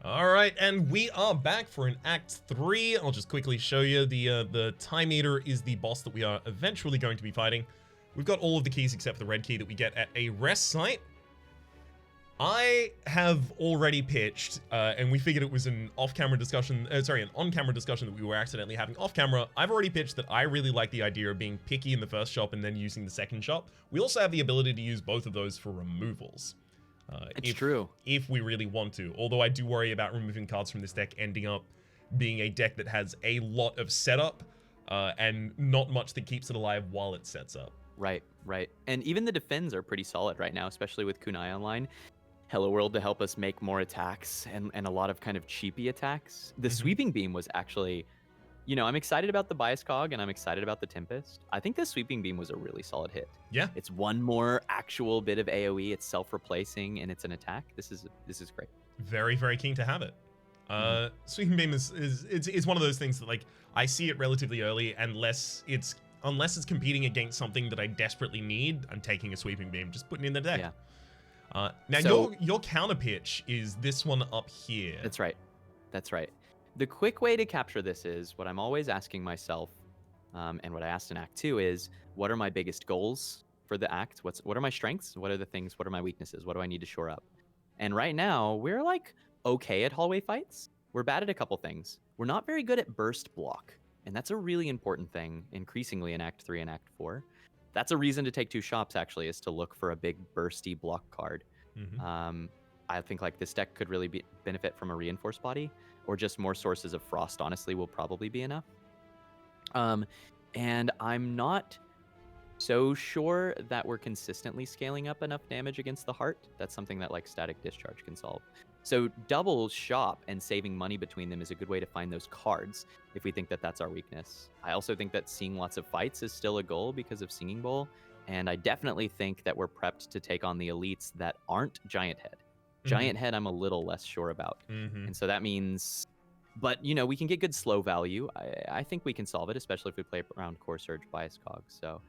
Alright, and we are back for an Act 3. I'll just quickly show you the Time Eater is the boss that we are eventually going to be fighting. We've got all of the keys except for the red key that we get at a rest site. I have already pitched, and we figured it was an off-camera discussion, an on-camera discussion that we were accidentally having off-camera. I've already pitched that I really like the idea of being picky in the first shop and then using the second shop. We also have the ability to use both of those for removals. It's true. If we really want to. Although I do worry about removing cards from this deck ending up being a deck that has a lot of setup and not much that keeps it alive while it sets up. Right, right. And even the defends are pretty solid right now, especially with Kunai online. Hello World to help us make more attacks and a lot of kind of cheapy attacks. The Sweeping Beam was actually, you know, I'm excited about the Bias Cog and I'm excited about the Tempest. I think the Sweeping Beam was a really solid hit. Yeah. It's one more actual bit of AoE. It's self-replacing and it's an attack. This is great. Very, very keen to have it. Sweeping Beam is one of those things that, like, I see it relatively early unless it's competing against something that I desperately need. I'm taking a Sweeping Beam, just putting it in the deck. Yeah. Now, So, your counter pitch is this one up here. That's right. That's right. The quick way to capture this is what I'm always asking myself, and what I asked in Act 2 is, what are my biggest goals for the act? What are my strengths? What are the things? What are my weaknesses? What do I need to shore up? And right now, we're like okay at hallway fights. We're bad at a couple things. We're not very good at burst block, and that's a really important thing, increasingly in Act 3 and Act 4. That's a reason to take 2 shops, actually, is to look for a big bursty block card. I think like this deck could really benefit from a reinforced body, or just more sources of frost, honestly, will probably be enough. And I'm not so sure that we're consistently scaling up enough damage against the heart. That's something that like Static Discharge can solve. So double shop and saving money between them is a good way to find those cards if we think that that's our weakness. I also think that seeing lots of fights is still a goal because of Singing Bowl. And I definitely think that we're prepped to take on the elites that aren't Giant Head. Giant Head, I'm a little less sure about. And so that means, but you know, we can get good slow value. I think we can solve it, especially if we play around Core Surge, Bias Cog. So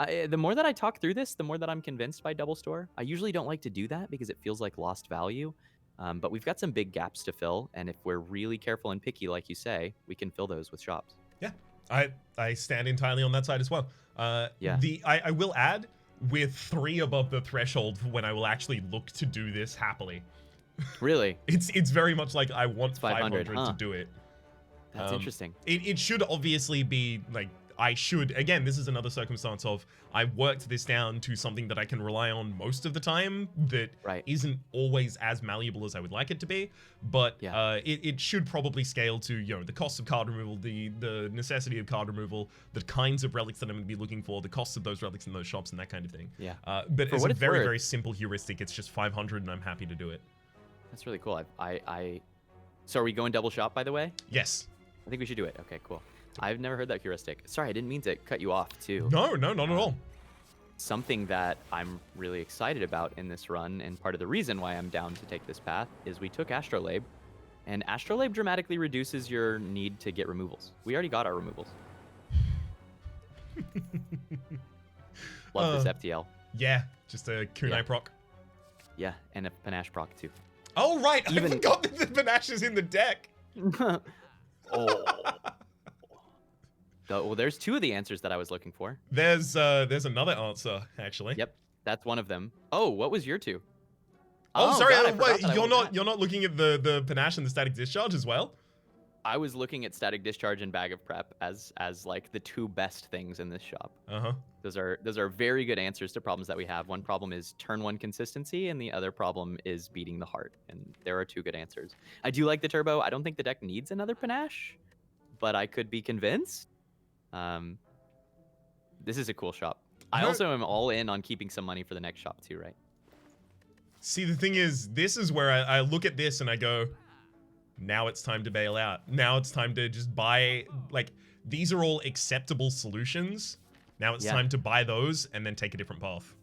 the more that I talk through this, the more that I'm convinced by Double Store. I usually don't like to do that because it feels like lost value. But we've got some big gaps to fill. And if we're really careful and picky, like you say, we can fill those with shops. Yeah, I stand entirely on that side as well. Yeah. I will add, with 3 above the threshold when I will actually look to do this happily. Really? It's very much like I want 500 to do it. That's interesting. It should obviously be like, again, this is another circumstance of I worked this down to something that I can rely on most of the time that isn't always as malleable as I would like it to be, but it should probably scale to, you know, the cost of card removal, the necessity of card removal, the kinds of relics that I'm going to be looking for, the costs of those relics in those shops and that kind of thing. Yeah. But it's a very, very simple heuristic. It's just 500 and I'm happy to do it. That's really cool. So are we going double shop, by the way? Yes. I think we should do it. Okay, cool. I've never heard that heuristic. Sorry, I didn't mean to cut you off, too. No, not at all. Something that I'm really excited about in this run, and part of the reason why I'm down to take this path, is we took Astrolabe, and Astrolabe dramatically reduces your need to get removals. We already got our removals. Love this FTL. Yeah, just a kunai proc. Yeah, and a panache proc, too. Oh, right. I forgot that the panache is in the deck. Oh. Well, there's 2 of the answers that I was looking for. There's another answer, actually. Yep, that's one of them. Oh, what was your 2? Oh, sorry. God, wait, you're not looking at the panache and the Static Discharge as well? I was looking at Static Discharge and Bag of Prep as like the 2 best things in this shop. Those are very good answers to problems that we have. One problem is turn 1 consistency, and the other problem is beating the heart. And there are 2 good answers. I do like the turbo. I don't think the deck needs another panache, but I could be convinced. This is a cool shop. I also am all in on keeping some money for the next shop too, right? See, the thing is, this is where I look at this and I go, now it's time to bail out. Now it's time to just buy, like, these are all acceptable solutions. Now it's time to buy those and then take a different path.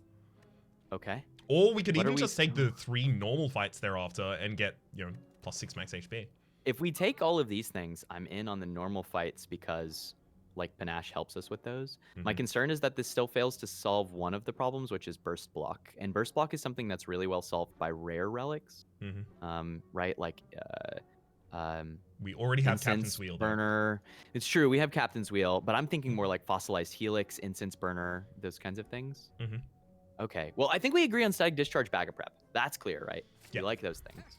Okay. Or we could even just take the 3 normal fights thereafter and get, you know, +6 max HP. If we take all of these things, I'm in on the normal fights because like Panache helps us with those. My Mhm. concern is that this still fails to solve one of the problems, which is burst block. And burst block is something that's really well solved by rare relics, right? Like We already have Captain's Incense Wheel, though. Burner. It's true, we have Captain's Wheel, but I'm thinking more like Fossilized Helix, Incense Burner, those kinds of things. Mhm. Okay, well, I think we agree on Static Discharge, Bag of Prep. That's clear, right? Yeah. We like those things.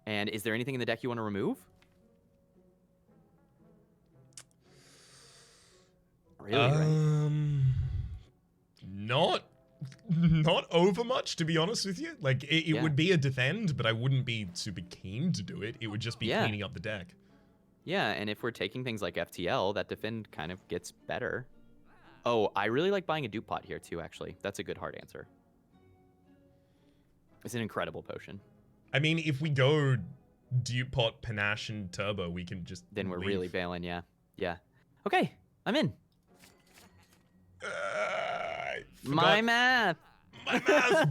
And is there anything in the deck you want to remove? Really, right? Not over much, to be honest with you. Like, it Yeah. would be a defend, but I wouldn't be super keen to do it. It would just be Yeah. cleaning up the deck. Yeah, and if we're taking things like FTL, that defend kind of gets better. Oh, I really like buying a dupe pot here too, actually. That's a good hard answer. It's an incredible potion. I mean, if we go dupe pot, panache, and turbo, we can just Then we're leave. really bailing, yeah. Yeah. Okay, I'm in. I My forgot math. my math.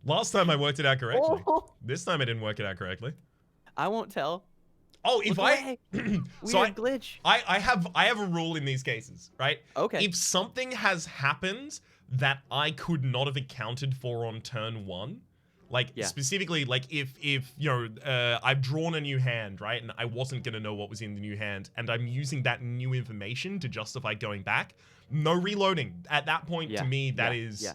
Last time I worked it out correctly. Oh, This time I didn't work it out correctly. I won't tell. Oh, if Look away. so Weird glitch. I have a rule in these cases, right? Okay. If something has happened that I could not have accounted for on turn 1, like Yeah. specifically, like if you know I've drawn a new hand, right, and I wasn't gonna know what was in the new hand, and I'm using that new information to justify going back, no reloading. At that point, Yeah. to me, that Yeah. is. Yeah.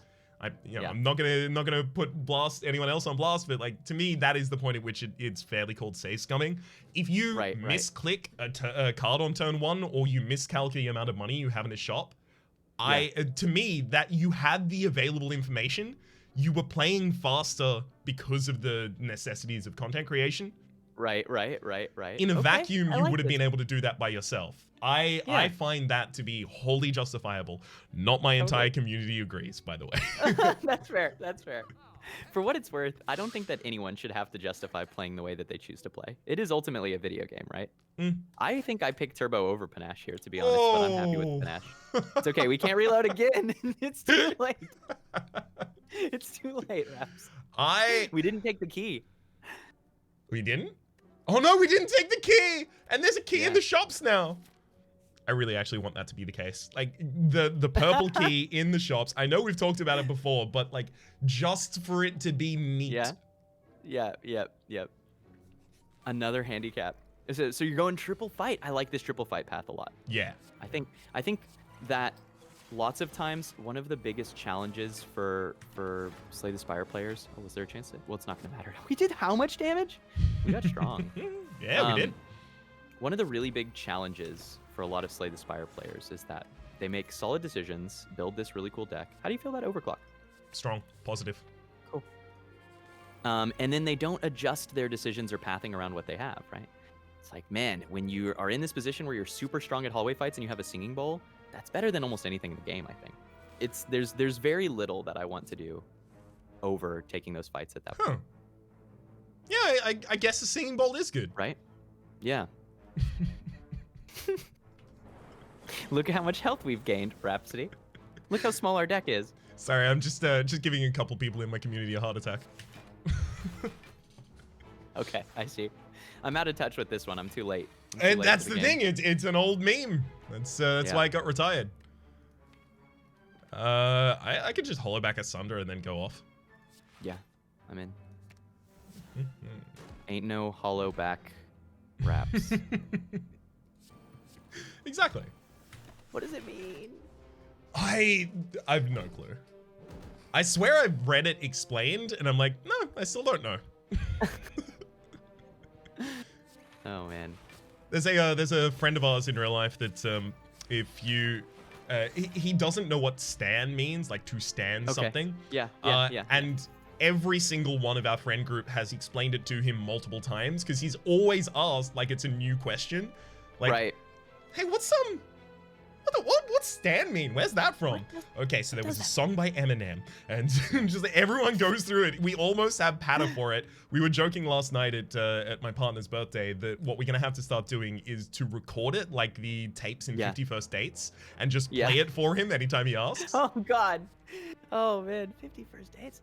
Yeah. I'm not gonna put blast anyone else on blast, but like to me, that is the point at which it's fairly called safe scumming. If you Right. misclick a card on turn 1, or you miscalculate the amount of money you have in a shop, to me, that you had the available information, you were playing faster because of the necessities of content creation. Right. In a Okay, vacuum, I you like would have this. been able to do that by yourself. I Yeah. find that to be wholly justifiable. Not my entire community agrees, by the way. That's fair. That's fair. For what it's worth, I don't think that anyone should have to justify playing the way that they choose to play. It is ultimately a video game, right? I think I picked Turbo over Panache here, to be honest, but I'm happy with Panache. It's okay. We can't reload again. It's too late. It's too late, Raps. We didn't take the key. We didn't? Oh no, we didn't take the key! And there's a key in Yeah. the shops now. I really actually want that to be the case. Like, the purple key in the shops, I know we've talked about it before, but like, just for it to be neat. Yeah. Yep. Another handicap. So you're going triple fight. I like this triple fight path a lot. Yeah. I think that lots of times one of the biggest challenges for Slay the Spire players. Oh, was there a chance to? Well, it's not gonna matter. We did how much damage? We got strong. Yeah, we did. One of the really big challenges for a lot of Slay the Spire players is that they make solid decisions, build this really cool deck. How do you feel about Overclock? Strong. Positive. Cool. And then they don't adjust their decisions or pathing around what they have, right? It's like, man, when you are in this position where you're super strong at hallway fights and you have a singing bowl, that's better than almost anything in the game, I think. There's very little that I want to do over taking those fights at that point. Yeah, I guess the singing bowl is good. Right? Yeah. Look at how much health we've gained, Rhapsody. Look how small our deck is. Sorry, I'm just giving a couple people in my community a heart attack. Okay, I see. I'm out of touch with this one. I'm too late. And that's the thing. It's an old meme. That's why it got retired. I could just hollow back Asunder and then go off. Yeah, I'm in. Ain't no hollow back Raps. Exactly. What does it mean? I've no clue. I swear I've read it explained, and I'm like, no, I still don't know. Oh man. There's a friend of ours in real life that if you he doesn't know what stan means, like to stand something. Yeah. And every single one of our friend group has explained it to him multiple times because he's always asked like it's a new question. Like, right. Hey, what's stan mean? Where's that from? Okay, so there was a song by Eminem, and just like, everyone goes through it. We almost have patter for it. We were joking last night at my partner's birthday that what we're gonna have to start doing is to record it like the tapes in 50 First Dates and just play it for him anytime he asks. Oh God. Oh man, 50 First Dates.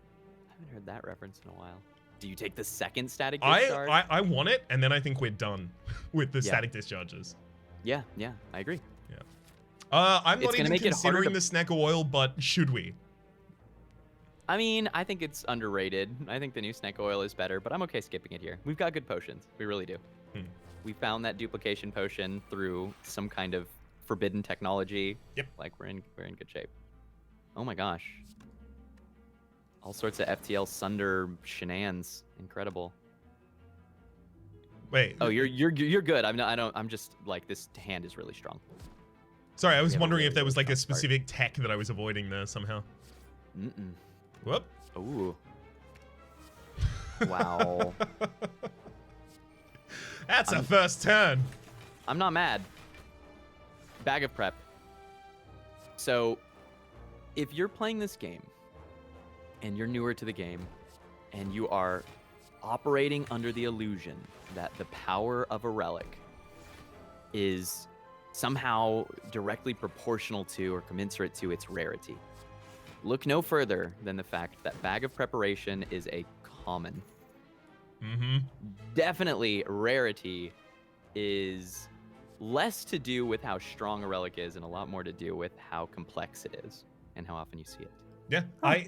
I haven't heard that reference in a while. Do you take the second static discharge? I want it, and then I think we're done with the static discharges. Yeah, I agree. Yeah. I'm It's not gonna even make it harder considering to- the snack oil, but should we? I mean, I think it's underrated. I think the new snake oil is better, but I'm okay skipping it here. We've got good potions. We really do. Hmm. We found that duplication potion through some kind of forbidden technology. Yep. Like we're in good shape. Oh my gosh. All sorts of FTL Sunder shenanigans. Incredible. Wait. Oh, you're good. I'm just like, this hand is really strong. Sorry, I was We have a wondering really, if there was really like a strong start. specific tech that I was avoiding there somehow. Mm-mm. Whoop. Ooh. Wow. That's a first turn. I'm not mad. Bag of prep. So, if you're playing this game and you're newer to the game and you are operating under the illusion that the power of a relic is somehow directly proportional to or commensurate to its rarity, look no further than the fact that Bag of Preparation is a common. Mm-hmm. Definitely rarity is less to do with how strong a relic is and a lot more to do with how complex it is and how often you see it. Yeah,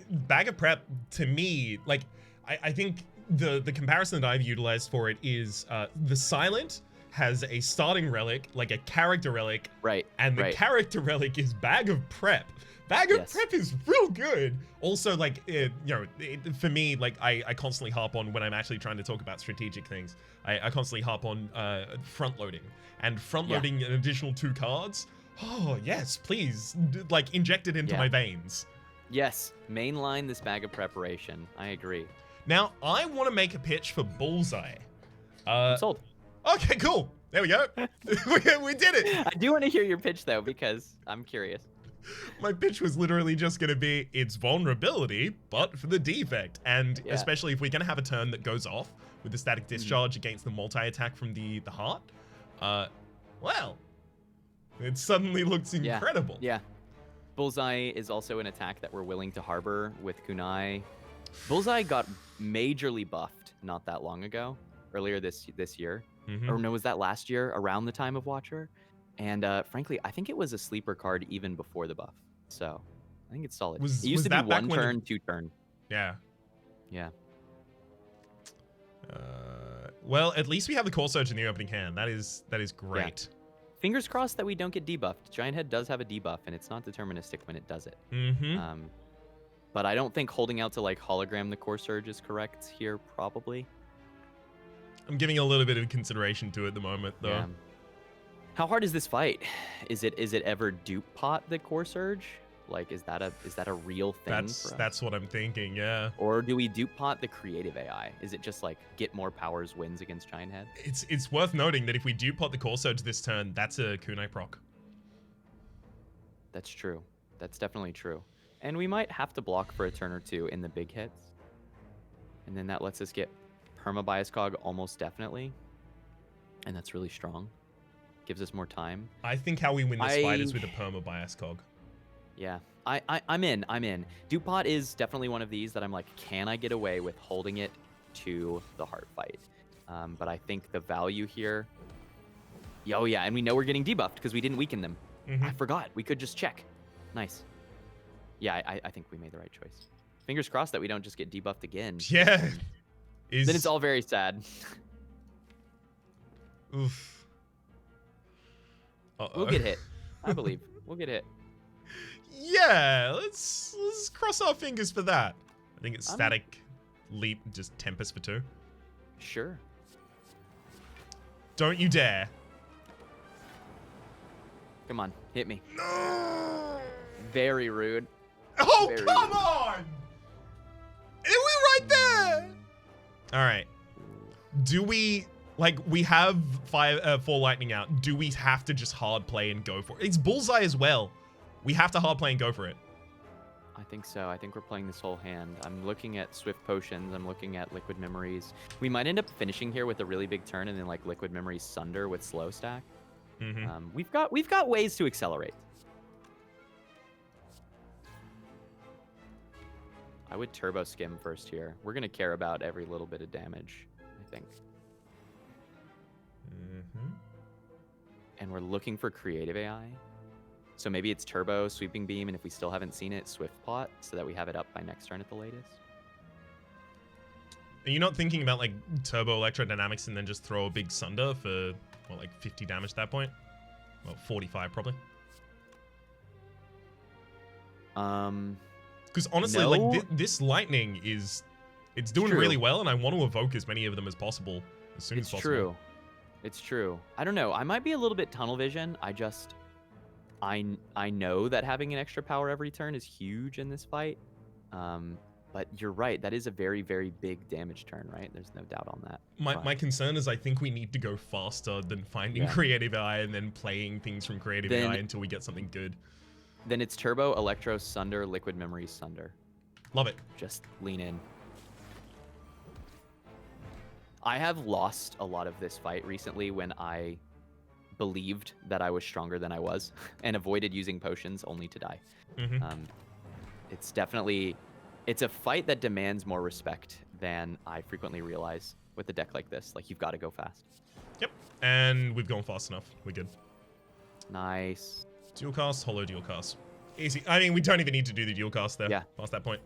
Bag of Prep, to me, like, I think the comparison that I've utilized for it is the Silent has a starting relic, like a character relic, Right. and the character relic is Bag of Prep. Bag of Prep is real good. Also, like, for me, like, I constantly harp on when I'm actually trying to talk about strategic things. I constantly harp on front loading. And front loading an additional 2 cards. Oh, yes, please. Like, inject it into my veins. Yes, mainline this Bag of Preparation. I agree. Now, I want to make a pitch for Bullseye. I'm sold. Okay, cool. There we go. we did it. I do want to hear your pitch, though, because I'm curious. My pitch was literally just going to be, it's vulnerability, but for the defect. And especially if we're going to have a turn that goes off with the static discharge against the multi-attack from the heart, well, it suddenly looks incredible. Yeah. Bullseye is also an attack that we're willing to harbor with Kunai. Bullseye got majorly buffed not that long ago, earlier this year. Mm-hmm. Or no, was that last year around the time of Watcher? And frankly, I think it was a sleeper card even before the buff. So I think it's solid. It used to be 1 turn, 2 turn. Yeah. Yeah. Well, at least we have the Core Surge in the opening hand. That is great. Yeah. Fingers crossed that we don't get debuffed. Giant Head does have a debuff, and it's not deterministic when it does it. Mm-hmm. But I don't think holding out to like hologram the Core Surge is correct here, probably. I'm giving a little bit of consideration to it at the moment, though. Yeah. How hard is this fight? Is it ever dupe pot the Core Surge? Like, is that a real thing? That's what I'm thinking. Yeah. Or do we dupe pot the creative AI? Is it just like get more powers wins against Giant Head? It's worth noting that if we dupe pot the Core Surge this turn, that's a kunai proc. That's true. That's definitely true. And we might have to block for a turn or 2 in the big hits. And then that lets us get Perma Bias Cog almost definitely. And that's really strong. Gives us more time. I think how we win this fight is with a Perma Bias Cog. Yeah. I'm in. Dupe pot is definitely one of these that I'm like, can I get away with holding it to the heart fight? But I think the value here... Oh yeah, and we know we're getting debuffed because we didn't weaken them. Mm-hmm. I forgot. We could just check. Nice. Yeah, I think we made the right choice. Fingers crossed that we don't just get debuffed again. Yeah. Then it's all very sad. Oof. Uh-oh. We'll get hit. I believe. We'll get hit. Yeah, let's cross our fingers for that. I think it's static leap, just Tempest for 2. Sure. Don't you dare. Come on, hit me. No. Very rude. Oh, Very come rude. on! Are we right there? All right. Do we, like, we have 4 lightning out. Do we have to just hard play and go for it? It's Bullseye as well. We have to hard play and go for it. I think so. I think we're playing this whole hand. I'm looking at Swift Potions. I'm looking at Liquid Memories. We might end up finishing here with a really big turn and then like Liquid Memories Sunder with slow stack. Mm-hmm. We've got ways to accelerate. I would turbo skim first here. We're gonna care about every little bit of damage, I think. Mm-hmm. And we're looking for creative AI. So maybe it's Turbo, Sweeping Beam, and if we still haven't seen it, Swift Pot, so that we have it up by next turn at the latest. Are you not thinking about like Turbo Electrodynamics and then just throw a big Sunder for what, like 50 damage at that point? Well, 45 probably. Because honestly, No. like this lightning it's doing True. really well, and I want to evoke as many of them as possible as soon as It's possible. true. It's true. I don't know. I might be a little bit tunnel vision. I know that having an extra power every turn is huge in this fight. But you're right. That is a very, very big damage turn, right? There's no doubt on that. My concern is I think we need to go faster than finding Yeah. Creative AI and then playing things from Creative Then- AI until we get something good. Then it's Turbo, Electro, Sunder, Liquid Memories, Sunder. Love it. Just lean in. I have lost a lot of this fight recently when I believed that I was stronger than I was and avoided using potions only to die. Hmm. It's a fight that demands more respect than I frequently realize with a deck like this. Like, you've got to go fast. Yep. And we've gone fast enough. We're good. Nice. Dual cast, holo dual cast. Easy. I mean, we don't even need to do the dual cast there. Yeah. Past that point.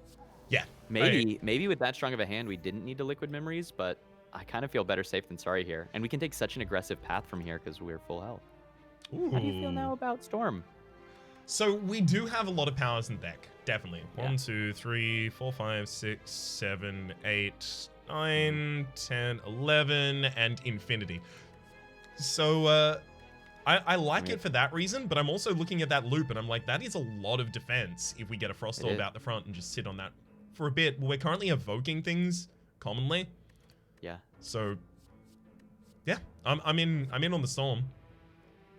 Yeah. Maybe with that strong of a hand, we didn't need to Liquid Memories, but I kind of feel better safe than sorry here. And we can take such an aggressive path from here because we're full health. Ooh. How do you feel now about Storm? So we do have a lot of powers in the deck, definitely. Yeah. 1, 2, 3, 4, 5, 6, 7, 8, 9, 10, 11, and infinity. So I like it for that reason, but I'm also looking at that loop and I'm like, that is a lot of defense if we get a Frost Orb out the front and just sit on that for a bit. We're currently evoking things commonly. Yeah. So yeah, I'm in on the Storm.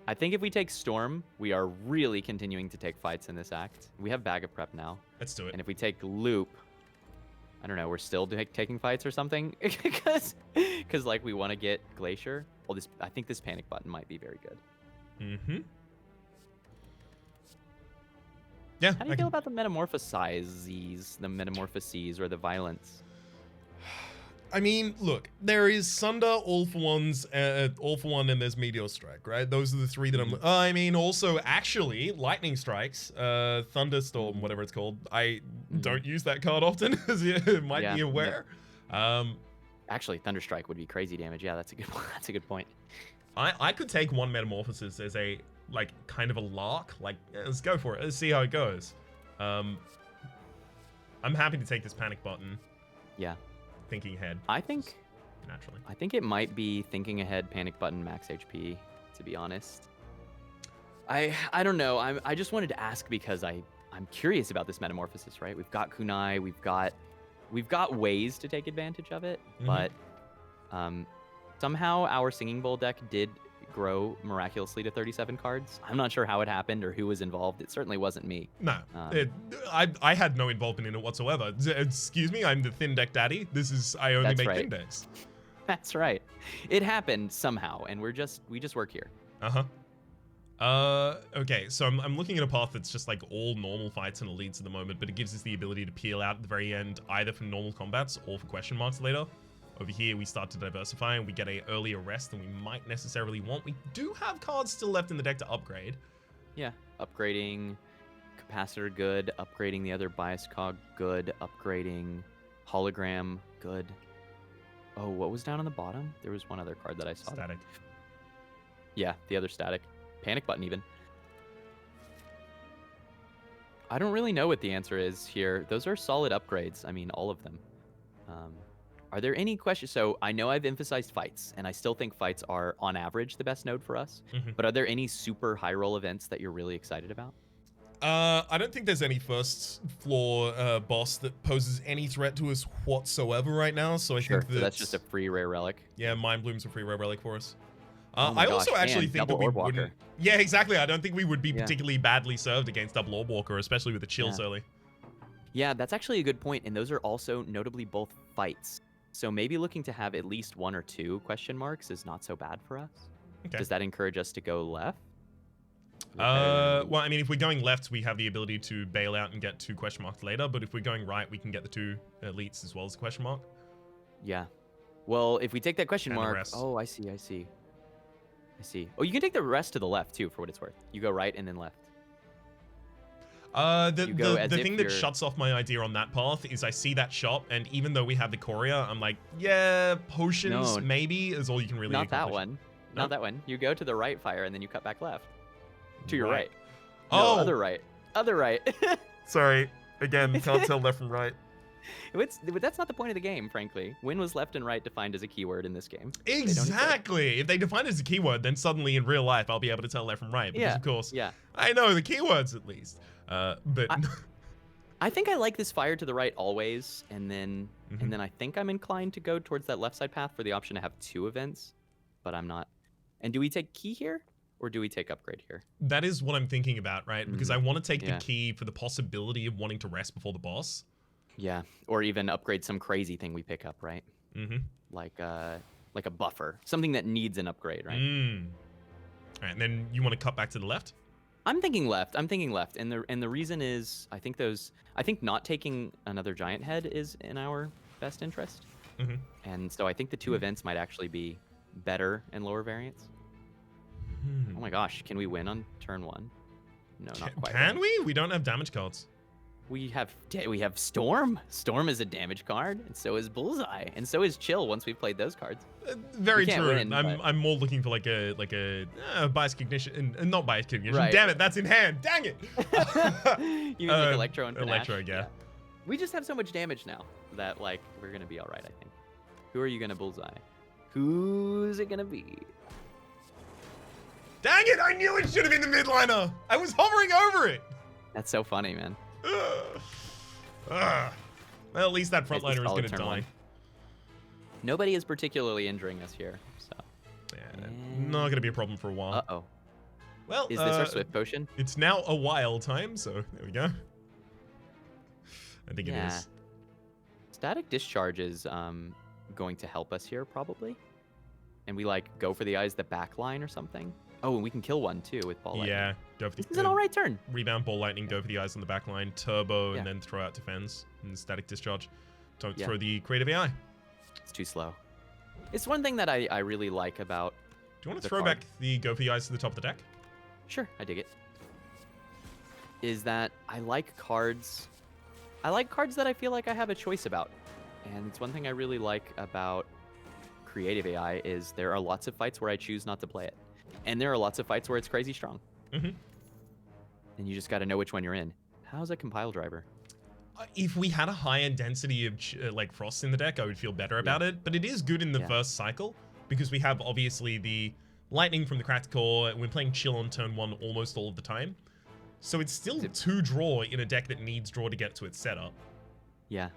I think if we take Storm, we are really continuing to take fights in this act. We have Bag of Prep now. Let's do it. And if we take Loop, I don't know, we're still taking fights or something? Because like, we want to get Glacier. Well, I think this Panic button might be very good. Mm-hmm. Yeah. How do you feel about the Metamorphoses, or the Violence? I mean, look, there is Sunder, All for One, and there's Meteor Strike, right? Those are the three that I'm. I mean, also, actually, Lightning Strikes, Thunderstorm, whatever it's called. I don't use that card often, as you might be aware. Actually, Thunderstrike would be crazy damage. Yeah, that's a good. That's a good point. I could take one Metamorphosis as a kind of a lark. Like, yeah, let's go for it. Let's see how it goes. I'm happy to take this Panic button. Yeah. Thinking ahead. I think it might be Thinking Ahead, Panic button, max HP, to be honest. I don't know. I just wanted to ask because I'm curious about this Metamorphosis, right? We've got Kunai, we've got ways to take advantage of it, but somehow our Singing Bowl deck did grow miraculously to 37 cards. I'm not sure how it happened or who was involved. It certainly wasn't me. No, I had no involvement in it whatsoever. Excuse me, I'm the thin deck daddy. I only make thin decks. That's right. It happened somehow, and we just work here. Okay, so I'm looking at a path that's just like all normal fights and elites at the moment, but it gives us the ability to peel out at the very end, either for normal combats or for question marks later. Over here, we start to diversify and we get a earlier rest than we might necessarily want. We do have cards still left in the deck to upgrade. Yeah, upgrading Capacitor, good. Upgrading the other Bias Cog, good. Upgrading Hologram, good. Oh, what was down on the bottom? There was one other card that I saw. Static. Yeah, the other Static. Panic button even. I don't really know what the answer is here. Those are solid upgrades. I mean, all of them. Are there any questions? So I know I've emphasized fights, and I still think fights are, on average, the best node for us. But are there any super high roll events that you're really excited about? I don't think there's any first floor boss that poses any threat to us whatsoever right now. So I think that's just a free rare relic. Yeah, Mind Bloom's a free rare relic for us. Oh my I also gosh, actually and think that double we Orb wouldn't. Walker. Yeah, exactly. I don't think we would be particularly badly served against double Orb Walker, especially with the chills early. Yeah, that's actually a good point, and those are also notably both fights. So maybe looking to have at least 1 or 2 question marks is not so bad for us. Okay. Does that encourage us to go left? Well, I mean, if we're going left, we have the ability to bail out and get 2 question marks later. But if we're going right, we can get the 2 elites as well as a question mark. Yeah. Well, if we take that question And the mark, rest. oh, I see. Oh, you can take the rest to the left too, for what it's worth. You go right and then left. The You go as if thing that you're- shuts off my idea on that path is I see that shop, and even though we have the Courier, I'm like, yeah, potions No. maybe is all you can really Not that accomplish. one. No? Not that one. You go to the right fire and then you cut back left. To your right. Oh, No, other right. Other right. sorry. Again, can't tell left from right. That's not the point of the game, frankly. When was left and right defined as a keyword in this game? Exactly. If they define it as a keyword, then suddenly in real life I'll be able to tell left from right. Because Yeah, of course, yeah. I know the keywords at least. But I think I like this fire to the right always, and then Mhm. I think I'm inclined to go towards that left side path for the option to have 2 events, but I'm not. And do we take key here, or do we take upgrade here? that is what I'm thinking about, right? Because I want to take Yeah. the key for the possibility of wanting to rest before the boss. Yeah, or even upgrade some crazy thing we pick up, right? Mm-hmm. Like a buffer, something that needs an upgrade, right? Mm. All right, and then you want to cut back to the left? I'm thinking left, and the reason is I think not taking another giant head is in our best interest, Mm-hmm. and so I think the 2 events might actually be better and lower variance. Hmm. Oh my gosh, can we win on turn 1? No, not quite. Can right. we? We don't have damage cards. We have Storm. Storm is a damage card, and so is Bullseye, and so is Chill. Once we've played those cards, Very can't true. win, but- I'm more looking for like a bias cognition, and not bias cognition. Right. Damn it, that's in hand. Dang it. you mean like Electro and Panache? Electro, yeah. We just have so much damage now that like we're gonna be all right. I think. Who are you gonna Bullseye? Who's it gonna be? Dang it! I knew it should have been the midliner. I was hovering over it. That's so funny, man. Ugh. Ugh. Well, at least that Nice, frontliner is solid gonna turn die. 1. Nobody is particularly injuring us here, so. Yeah, not gonna be a problem for a while. Uh-oh. Well, Is this our Swift Potion? It's now a while time, so there we go. I think it is. Static Discharge is going to help us here, probably. And we, like, go for the eyes the back line or something. Oh, and we can kill one, too, with Ball Lightning. Yeah, go for the This is an alright turn. rebound, Ball Lightning, go for the eyes on the back line, turbo, Yeah. and then throw out defense and static discharge. Don't Yeah. throw the creative AI. Do It's too slow. It's one thing that I really like about... you want to The throw card. back the go for the eyes to the top of the deck? Sure, I dig it. Is that I like cards... I like cards that I feel like I have a choice about. And it's one thing I really like about creative AI is there are lots of fights where I choose not to play it. And there are lots of fights where it's crazy strong. Mm-hmm. And you just got to know which one you're in. How's a compile driver? If we had a higher density of like frosts in the deck, I would feel better about it. But it is good in the Yeah. first cycle because we have obviously the lightning from the cracked core, and we're playing chill on turn 1 almost all of the time. So it's still 2 draw in a deck that needs draw to get to its setup. Yeah.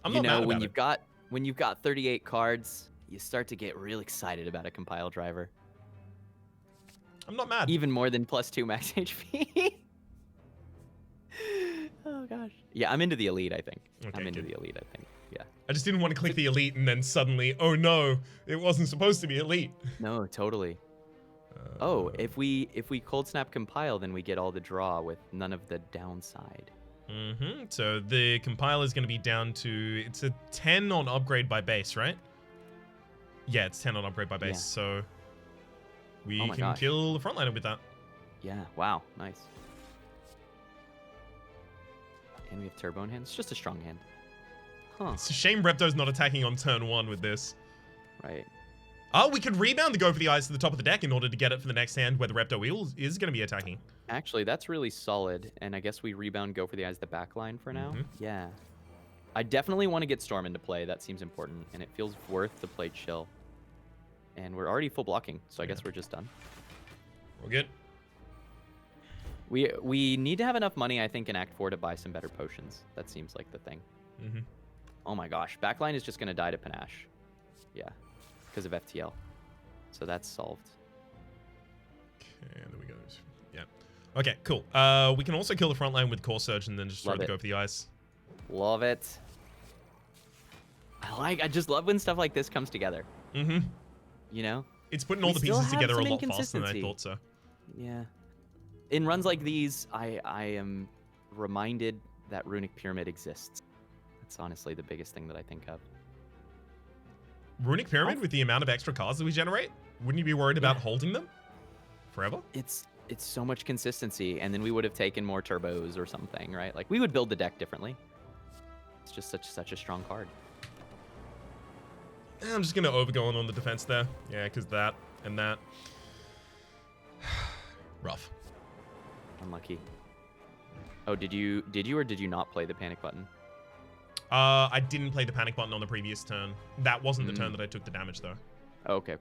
I'm You not know, mad when about you've got 38 cards, you start to get real excited about a compile driver. it. I'm not mad. Even more than +2 max HP. Oh gosh. Yeah, I'm into the elite, I think. Okay, I'm into good. the elite, I think. Yeah. I just didn't want to click the elite and then suddenly, oh no, it wasn't supposed to be elite. No, totally. Oh, if we cold snap compile, then we get all the draw with none of the downside. Mm-hmm. So the compiler is going to be down to, it's a 10 on upgrade by base, right? Yeah, it's 10 on upgrade by base. Yeah. So we Oh my can gosh. kill the frontliner with that. Yeah, wow, nice. And we have turbo in hand. It's just a strong hand. Huh, It's a shame Repto's not attacking on turn 1 with this. right. Oh, we could rebound the go for the eyes to the top of the deck in order to get it for the next hand where the Repto is going to be attacking. Actually, that's really solid. And I guess we rebound, go for the eyes, the back line for now. Mhm. Yeah. I definitely want to get Storm into play. That seems important. And it feels worth to play Chill. And we're already full blocking, so I guess we're just done. We're good. We need to have enough money, I think, in Act 4 to buy some better potions. That seems like the thing. Mm-hmm. Oh my gosh. Backline is just going to die to Panache. Yeah. Because of FTL. So that's solved. Okay, there we go. Yeah. Okay, cool. We can also kill the front line with Core Surge and then just throw Love the it. go for the eyes. Love it. I just love when stuff like this comes together. Mm-hmm. You know? It's putting all We the still pieces have together a some lot faster than I inconsistency. thought so. Yeah. In runs like these, I am reminded that Runic Pyramid exists. That's honestly the biggest thing that I think of. Runic Pyramid with the amount of extra cards that we generate? Wouldn't you be worried about Yeah. holding them forever? It's it's so much consistency, and then we would have taken more turbos or something, right? Like we would build the deck differently. It's just such a strong card. I'm just gonna overgo on the defense there. Yeah, because that and that. Rough. Unlucky. Oh, did you or did you not play the panic button? I didn't play the panic button on the previous turn. That wasn't the turn that I took the damage though. Oh, okay.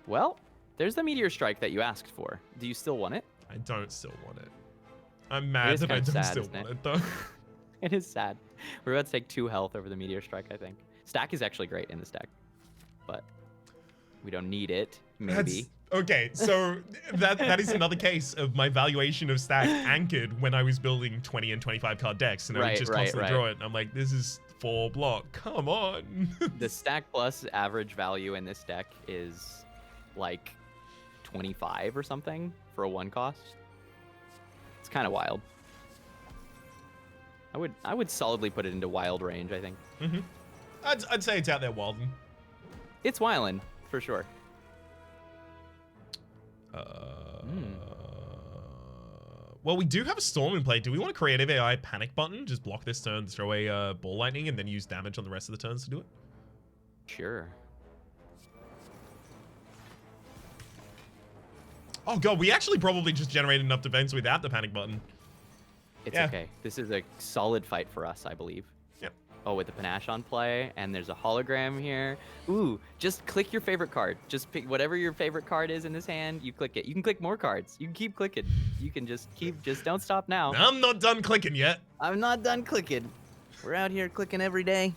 Well, there's the meteor strike that you asked for. Do you still want it? I don't still want it. I'm mad that I don't still want it though. It is sad. We're about to take 2 health over the meteor strike, I think. Stack is actually great in this deck, but we don't need it. Maybe. Okay, so that is another case of my valuation of stack anchored when I was building 20 and 25 card decks, and I would just constantly draw it. And I'm like, this is 4 block. Come on. The stack plus average value in this deck is like 25 or something for a 1 cost. It's kind of wild. I would solidly put it into wild range, I think. I'd say it's out there wildin'. It's wildin', for sure. Well, we do have a storm in play. Do we want a creative AI panic button? Just block this turn, throw a ball lightning, and then use damage on the rest of the turns to do it? Sure. Oh god, we actually probably just generated enough defense without the panic button. It's okay. This is a solid fight for us, I believe. Yep. Oh, with the panache on play, and there's a hologram here. Ooh, just click your favorite card. Just pick whatever your favorite card is in this hand. You click it. You can click more cards. You can keep clicking. You can just don't stop now. I'm not done clicking yet. I'm not done clicking. We're out here clicking every day.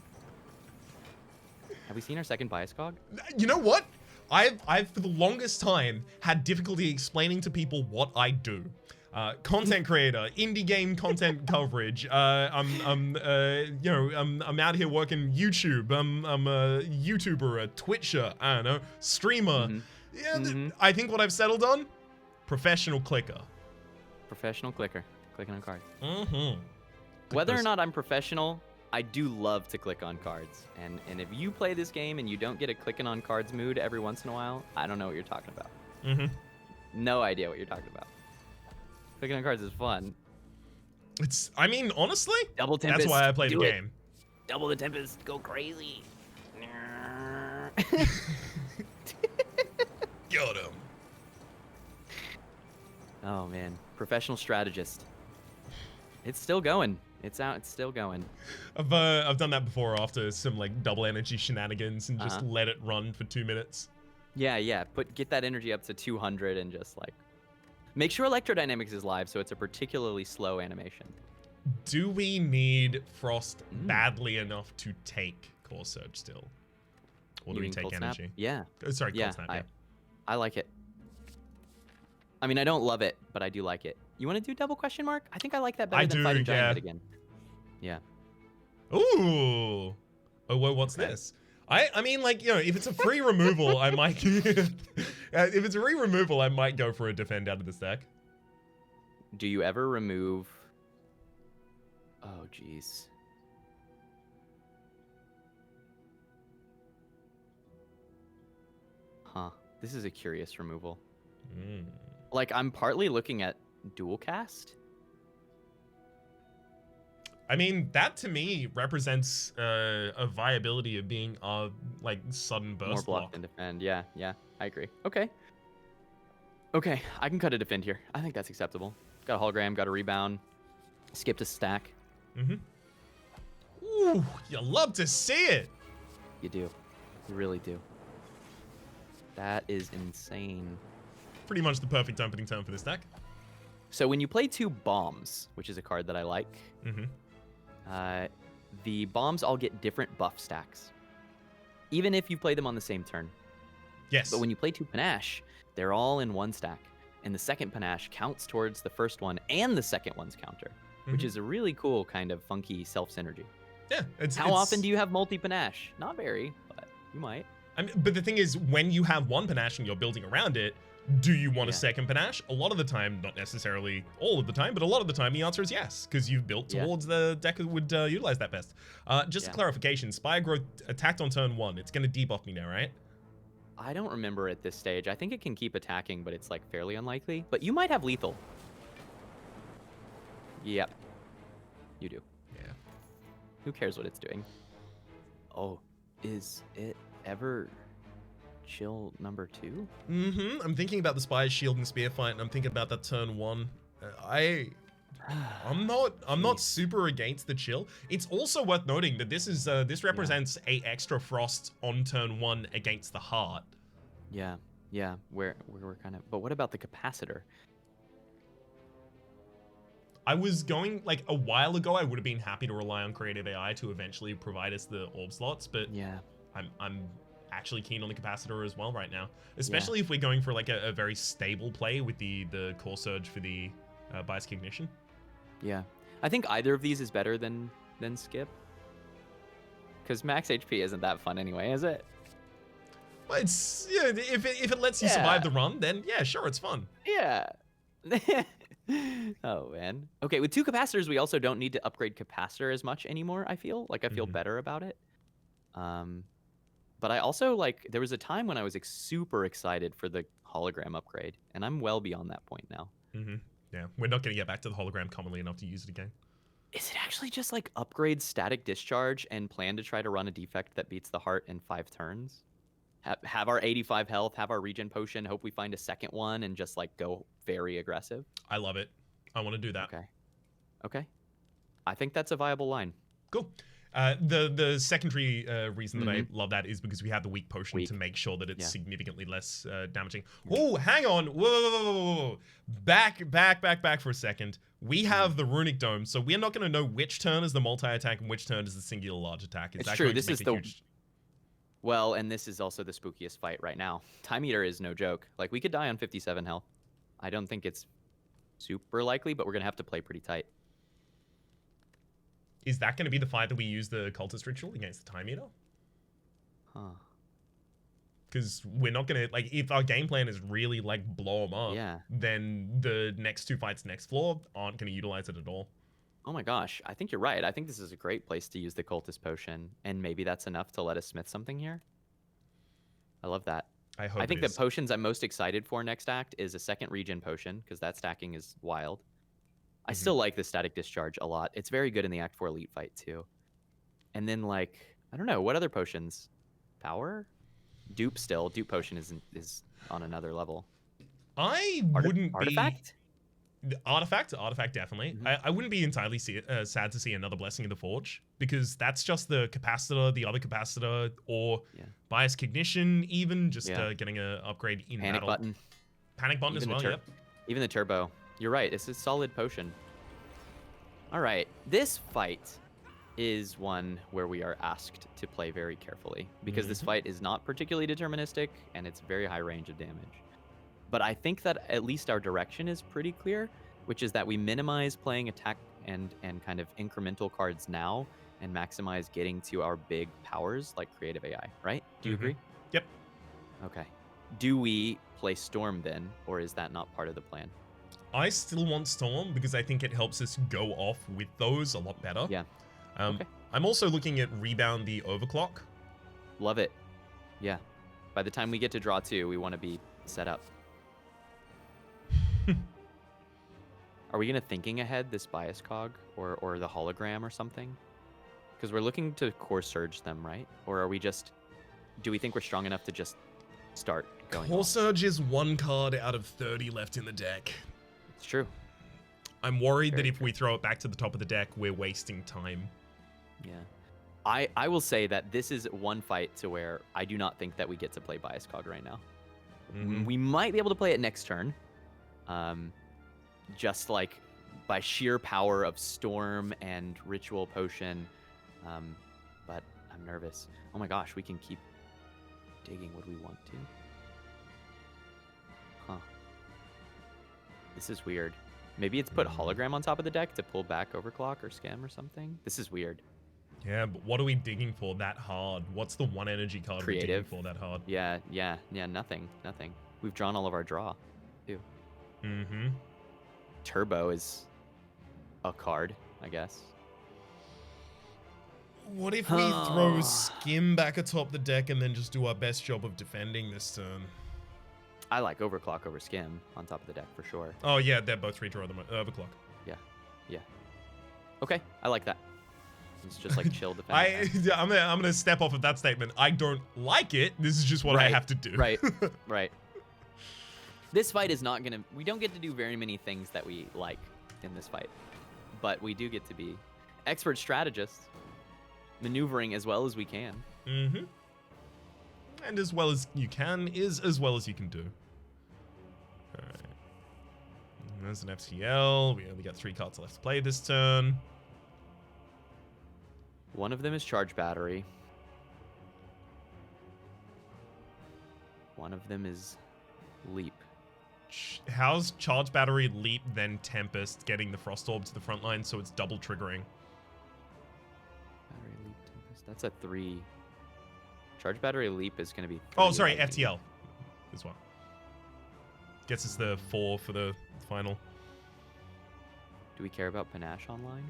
Have we seen our second bias cog? You know what? I've for the longest time had difficulty explaining to people what I do. Content creator, indie game content coverage. I'm out here working YouTube. I'm a YouTuber, a Twitcher. I don't know, streamer. Yeah, I think what I've settled on, professional clicker. Professional clicker, clicking on cards. Click Whether those. or not I'm professional, I do love to click on cards. And if you play this game and you don't get a clicking on cards mood every once in a while, I don't know what you're talking about. No idea what you're talking about. Clicking on cards is fun. I mean, honestly, Double Tempest. that's why I play the game. Double the Tempest. Go crazy. Got him. Oh, man. Professional strategist. It's still going. It's out. It's still going. I've done that before after some like double energy shenanigans and just let it run for 2 minutes. Yeah. Get that energy up to 200 and just like make sure Electrodynamics is live so it's a particularly slow animation. Do we need Frost badly enough to take Core Surge still? Or do we take energy? Snap? Yeah. Oh, sorry, Cold Snap, yeah. I like it. I mean, I don't love it, but I do like it. You want to do double question mark? I think I like that better than fighting Giant Head again. Yeah. Ooh. Oh, well, what's this? I mean, like, you know, if it's a free removal, I might... if it's a free removal, I might go for a defend out of this deck. Do you ever remove... Oh, jeez. Huh. This is a curious removal. Like, I'm partly looking at dual cast. I mean, that to me represents a viability of being a like sudden burst More block and defend. Yeah, I agree. Okay, I can cut a defend here. I think that's acceptable. Got a hologram, got a rebound, skipped a stack. Ooh, you love to see it. You do, you really do. That is insane. Pretty much the perfect opening turn for this deck. So when you play 2 bombs, which is a card that I like, the bombs all get different buff stacks, even if you play them on the same turn. Yes. But when you play 2 panache, they're all in 1 stack, and the second panache counts towards the first one and the second one's counter, which is a really cool kind of funky self-synergy. Yeah. How often do you have multi-panache? Not very, but you might. I mean, but the thing is, when you have 1 panache and you're building around it, do you want a second panache? A lot of the time, not necessarily all of the time, but a lot of the time the answer is yes, because you've built towards the deck that would utilize that best. Just a clarification, Spire Growth attacked on turn 1. It's going to debuff me now, right? I don't remember at this stage. I think it can keep attacking, but it's like fairly unlikely. But you might have lethal. Yep. You do. Yeah. Who cares what it's doing? Oh, is it ever chill number 2? I'm thinking about the Spire Shield and Spear fight, and I'm thinking about that turn 1. I'm not super against the chill. It's also worth noting that this represents a extra frost on turn 1 against the heart. Yeah, we're kind of. But what about the capacitor? I was going, like, a while ago, I would have been happy to rely on creative AI to eventually provide us the orb slots, but Yeah, I'm actually keen on the capacitor as well right now, especially if we're going for like a very stable play with the core surge for the bias cognition. yeah. I think either of these is better than skip. Because max HP isn't that fun anyway, is it? But it's, yeah, if it lets you survive the run, then yeah, sure, it's fun. Yeah. Oh man. Okay, with 2 capacitors, we also don't need to upgrade capacitor as much anymore. I feel like I feel better about it. But I also like there was a time when I was super excited for the hologram upgrade, and I'm well beyond that point now. Yeah, we're not going to get back to the hologram commonly enough to use it again. Is it actually just like upgrade static discharge and plan to try to run a defect that beats the heart in 5 turns? Have our 85 health, have our regen potion, hope we find a second one, and just like go very aggressive? I love it. I want to do that. Okay. I think that's a viable line. Cool. The secondary reason that I love that is because we have the weak potion to make sure that it's significantly less damaging. Oh, hang on. Whoa. Back for a second. We have the runic dome, so we're not going to know which turn is the multi-attack and which turn is the singular large attack. It's true. This is the well, and this is also the spookiest fight right now. Time Eater is no joke. Like, we could die on 57 health. I don't think it's super likely, but we're going to have to play pretty tight. Is that going to be the fight that we use the cultist ritual against the Time Eater? Huh. Because we're not going to, like, if our game plan is really, like, blow them up, then the next 2 fights next floor aren't going to utilize it at all. Oh my gosh, I think you're right. I think this is a great place to use the cultist potion, and maybe that's enough to let us smith something here. I love that. I think the potions I'm most excited for next act is a second regen potion, because that stacking is wild. I still like the static discharge a lot. It's very good in the Act 4 elite fight too. And then, like, I don't know, what other potions? Power? Dupe still. Dupe potion is on another level. I wouldn't Artifact? be... Artifact, definitely. I wouldn't be entirely sad to see another Blessing of the Forge, because that's just the capacitor, the other capacitor, or bias cognition, even just getting an upgrade in Panic battle. button. Panic button as well, yep. Even the turbo. You're right, it's a solid potion. All right, this fight is one where we are asked to play very carefully, because this fight is not particularly deterministic, and it's very high range of damage. But I think that at least our direction is pretty clear, which is that we minimize playing attack and kind of incremental cards now, and maximize getting to our big powers like creative AI, right? Do you agree? Yep. Okay. Do we play Storm then, or is that not part of the plan? I still want Storm because I think it helps us go off with those a lot better. Yeah. Okay. I'm also looking at Rebound the Overclock. Love it. Yeah. By the time we get to draw 2, we want to be set up. Are we going to thinking ahead this bias cog or the hologram or something? Because we're looking to core surge them, right? Or are we just... Do we think we're strong enough to just start going Core Surge is 1 card out of 30 left in the deck. It's true. I'm worried that if we throw it back to the top of the deck, we're wasting time. Yeah. I will say that this is one fight to where I do not think that we get to play Bias Cog right now. We might be able to play it next turn. Just like by sheer power of Storm and Ritual Potion. But I'm nervous. Oh my gosh, we can keep digging. Would we want to? Huh. This is weird. Maybe it's put hologram on top of the deck to pull back Overclock or Scam or something. This is weird. Yeah, but what are we digging for that hard? What's the one energy card we're digging for that hard? Yeah, nothing. We've drawn all of our draw, too. Turbo is a card, I guess. What if we throw Skim back atop the deck and then just do our best job of defending this turn? I like Overclock over Skim on top of the deck for sure. Oh yeah, they're both redraw the Overclock. Yeah. Okay, I like that. It's just like chill defense. I'm gonna step off of that statement. I don't like it. This is just what I have to do. Right. This fight is not gonna. We don't get to do very many things that we like in this fight, but we do get to be expert strategists, maneuvering as well as we can. Mm-hmm. And as well as you can is as well as you can do. All right. There's an FTL. We only got 3 cards left to play this turn. One of them is Charge Battery. One of them is Leap. How's Charge Battery, Leap, then Tempest getting the Frost Orb to the front line so it's double triggering? Battery, Leap, Tempest. That's a 3. Charge Battery, Leap is going to be 3. Oh, sorry, FTL as well. Gets us the 4 for the final. Do we care about Panache online?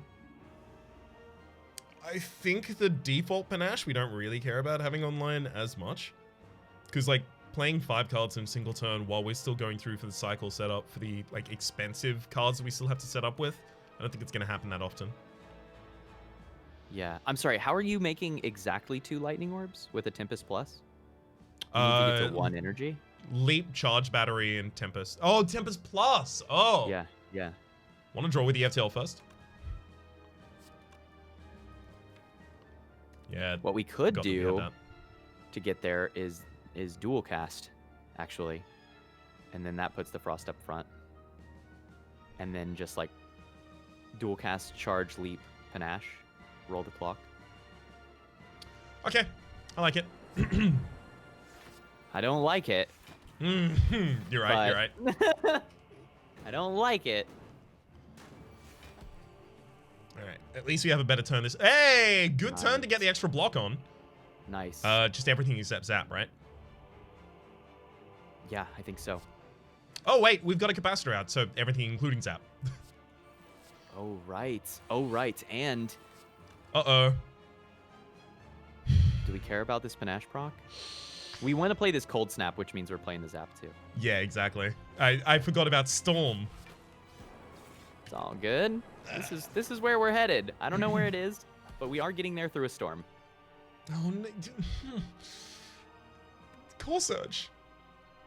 I think the default Panache we don't really care about having online as much. Because, like, playing 5 cards in a single turn while we're still going through for the cycle setup for the, like, expensive cards that we still have to set up with, I don't think it's going to happen that often. Yeah. I'm sorry, how are you making exactly 2 Lightning Orbs with a Tempest Plus? You need to get to 1 energy? Leap, Charge Battery, and Tempest. Oh, Tempest Plus! Oh! Yeah. Want to draw with the FTL first? Yeah. What we could do to get there is dual cast, actually. And then that puts the Frost up front. And then just like dual cast, Charge, Leap, Panache, roll the clock. Okay. I like it. I don't like it. You're right. I don't like it. All right. At least we have a better turn this. Hey, good turn to get the extra block on. Nice. Just everything except Zap, right? Yeah, I think so. Oh, wait. We've got a capacitor out, so everything including Zap. Oh, right. And... Uh-oh. Do we care about this Panache proc? We want to play this Cold Snap, which means we're playing the Zap too. Yeah, exactly. I forgot about Storm. It's all good. This is where we're headed. I don't know where it is, but we are getting there through a storm. Oh, no. Core Surge.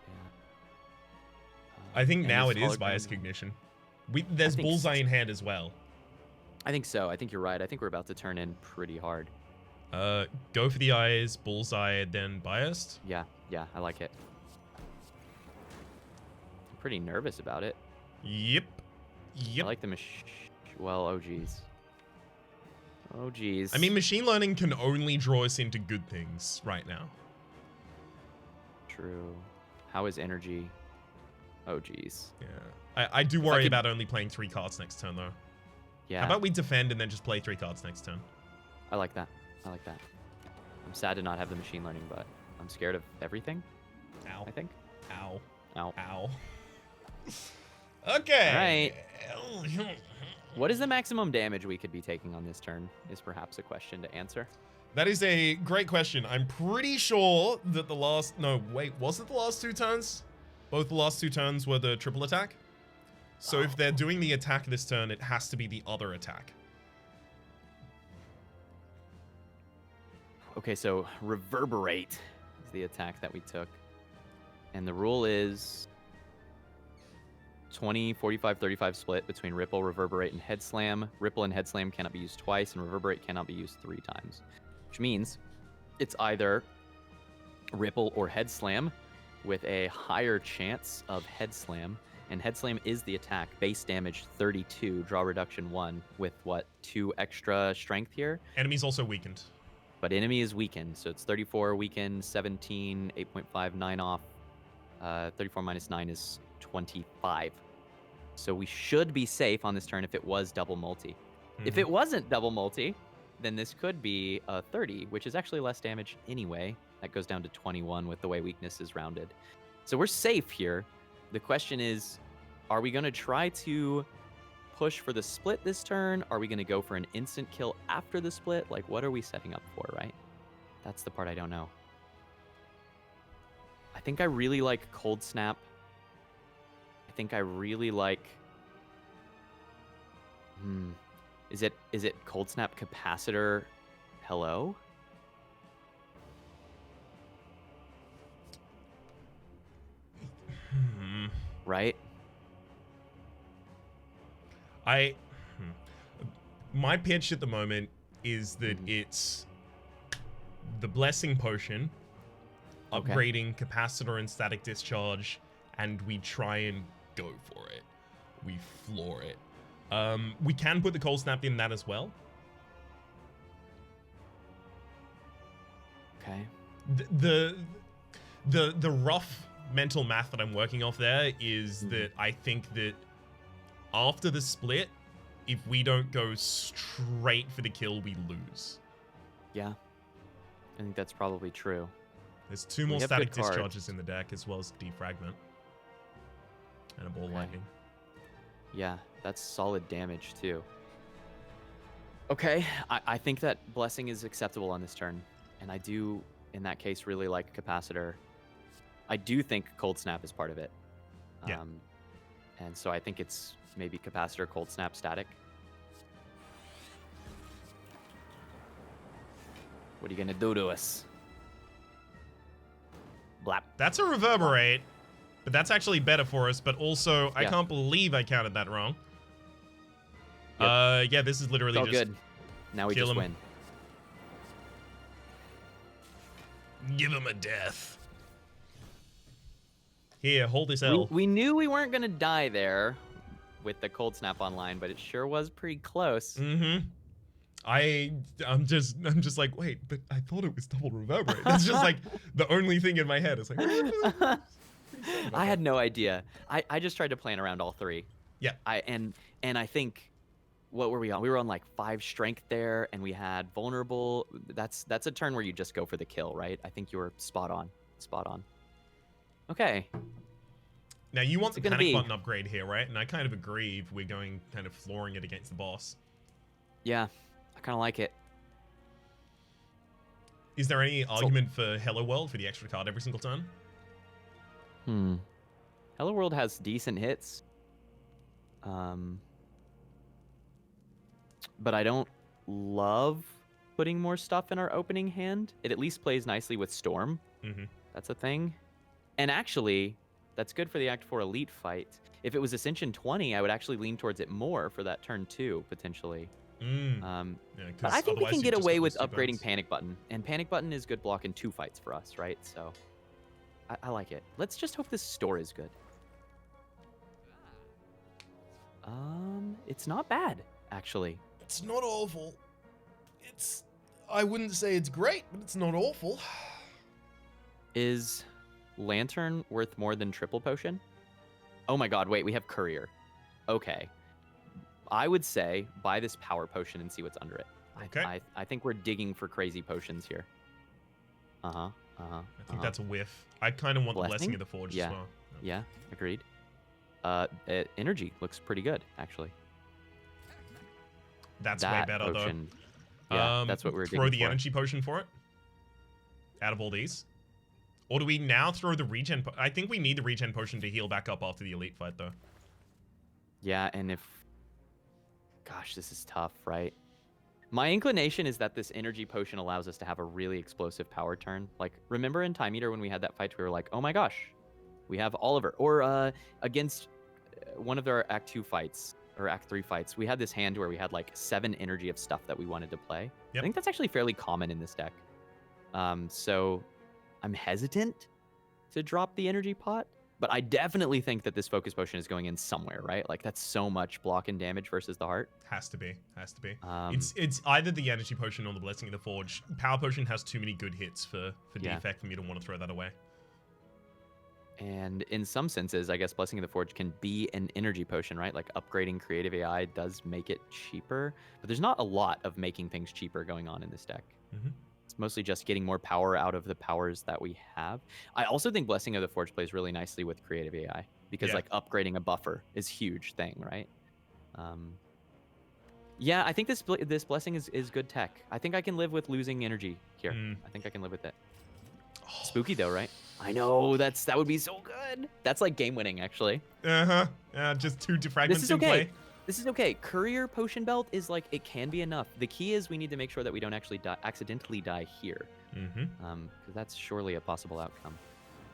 Yeah. I think now it is Bias Cognition. There's Bullseye in hand as well. I think so. I think you're right. I think we're about to turn in pretty hard. Go for the eyes, Bullseye, then Biased. Yeah, I like it. I'm pretty nervous about it. Yep. I like the well, oh geez. I mean, machine learning can only draw us into good things right now. True. How is energy? Oh geez. Yeah. I do worry about only playing 3 cards next turn though. Yeah. How about we defend and then just play 3 cards next turn? I like that. I'm sad to not have the machine learning, but I'm scared of everything. Ow. I think. Ow. Ow. Ow. Okay. All right. What is the maximum damage we could be taking on this turn is perhaps a question to answer. That is a great question. I'm pretty sure that the last... No, wait. Was it the last 2 turns? Both the last 2 turns were the triple attack. So if they're doing the attack this turn, it has to be the other attack. Okay, so Reverberate is the attack that we took. And the rule is 20, 45, 35 split between Ripple, Reverberate, and Head Slam. Ripple and Head Slam cannot be used twice, and Reverberate cannot be used 3 times. Which means it's either Ripple or Head Slam with a higher chance of Head Slam. And Head Slam is the attack. Base damage 32, draw reduction 1 with what, 2 extra strength here? Enemy's also weakened. But enemy is weakened, so it's 34 weakened, 17, 8.5, 9 off. 34 minus 9 is 25. So we should be safe on this turn if it was double multi. If it wasn't double multi, then this could be a 30, which is actually less damage anyway. That goes down to 21 with the way weakness is rounded. So we're safe here. The question is, are we going to try to push for the split this turn? Are we going to go for an instant kill after the split? Like, what are we setting up for, right? That's the part I don't know. I think I really like Cold Snap. I think I really like... Is it Cold Snap Capacitor? Hello? Right? My pitch at the moment is that it's the Blessing Potion, upgrading Capacitor and Static Discharge, and we try and go for it. We floor it. We can put the Cold Snap in that as well. Okay. The rough mental math that I'm working off there is that I think that after the split, if we don't go straight for the kill, we lose. Yeah. I think that's probably true. There's 2 more Static Discharges in the deck, as well as Defragment. And a Ball Lightning. Yeah, that's solid damage, too. Okay, I think that Blessing is acceptable on this turn. And I do, in that case, really like Capacitor. I do think Cold Snap is part of it. Yeah. And so I think it's maybe Capacitor, Cold Snap, Static. What are you going to do to us? Blap. That's a Reverberate, but that's actually better for us. But also, I Yeah. can't believe I counted that wrong. Yeah, this is literally It's all just good. Now we kill just him. win. Give him a death. Here, hold this L. We knew we weren't going to die there with the Cold Snap online, but it sure was pretty close. I'm just like, wait, but I thought it was double Reverberate. That's just like the only thing in my head. It's like, I had no idea. I just tried to plan around all 3. Yeah. And I think, what were we on? We were on like 5 strength there, and we had vulnerable. That's a turn where you just go for the kill, right? I think you were spot on. Spot on. Okay. Now you want What's it the gonna panic be? button upgrade here, right? And I kind of agree if we're going kind of flooring it against the boss. Yeah, I kind of like it. Is there any argument for Hello World for the extra card every single turn? Hello World has decent hits. But I don't love putting more stuff in our opening hand. It at least plays nicely with Storm. That's a thing. And actually, that's good for the Act 4 Elite fight. If it was Ascension 20, I would actually lean towards it more for that turn 2, potentially. Yeah, But I think we otherwise can you get just away got with those 2 upgrading burns. Panic Button. And Panic Button is good block in 2 fights for us, right? So I like it. Let's just hope this store is good. It's not bad, actually. It's not awful. I wouldn't say it's great, but it's not awful. Is Lantern worth more than Triple Potion? Oh my god, wait, we have Courier. Okay. I would say buy this Power Potion and see what's under it. Okay. I think we're digging for crazy potions here. I think that's a whiff. I kind of want the Blessing of the Forge as well. Yeah, agreed. Energy looks pretty good, actually. That's That way better, potion, though. Yeah, that's what we were digging Throw the for. Energy Potion for it? Out of all these? Or do we now throw the Regen I think we need the Regen Potion to heal back up after the Elite fight, though. Yeah, and if... Gosh, this is tough, right? My inclination is that this Energy Potion allows us to have a really explosive power turn. Like, remember in Time Eater when we had that fight, we were like, oh my gosh, we have Oliver. Or against one of their Act 2 fights, or Act 3 fights, we had this hand where we had like 7 energy of stuff that we wanted to play. Yep. I think that's actually fairly common in this deck. So I'm hesitant to drop the energy pot, but I definitely think that this Focus Potion is going in somewhere, right? Like, that's so much block and damage versus the heart. Has to be. It's either the Energy Potion or the Blessing of the Forge. Power Potion has too many good hits for defect for me to want to throw that away. And in some senses, I guess Blessing of the Forge can be an energy potion, right? Like, upgrading creative AI does make it cheaper, but there's not a lot of making things cheaper going on in this deck. It's mostly just getting more power out of the powers that we have. I also think Blessing of the Forge plays really nicely with creative AI because like upgrading a buffer is a huge thing, right? Yeah, I think this blessing is good tech. I think I can live with losing energy here. I think I can live with it. Spooky though, right? I know, that would be so good. That's like game winning, actually. Just 2 defragments This is in okay. play. This is okay. Courier potion belt is like, it can be enough. The key is we need to make sure that we don't actually accidentally die here. Because that's surely a possible outcome.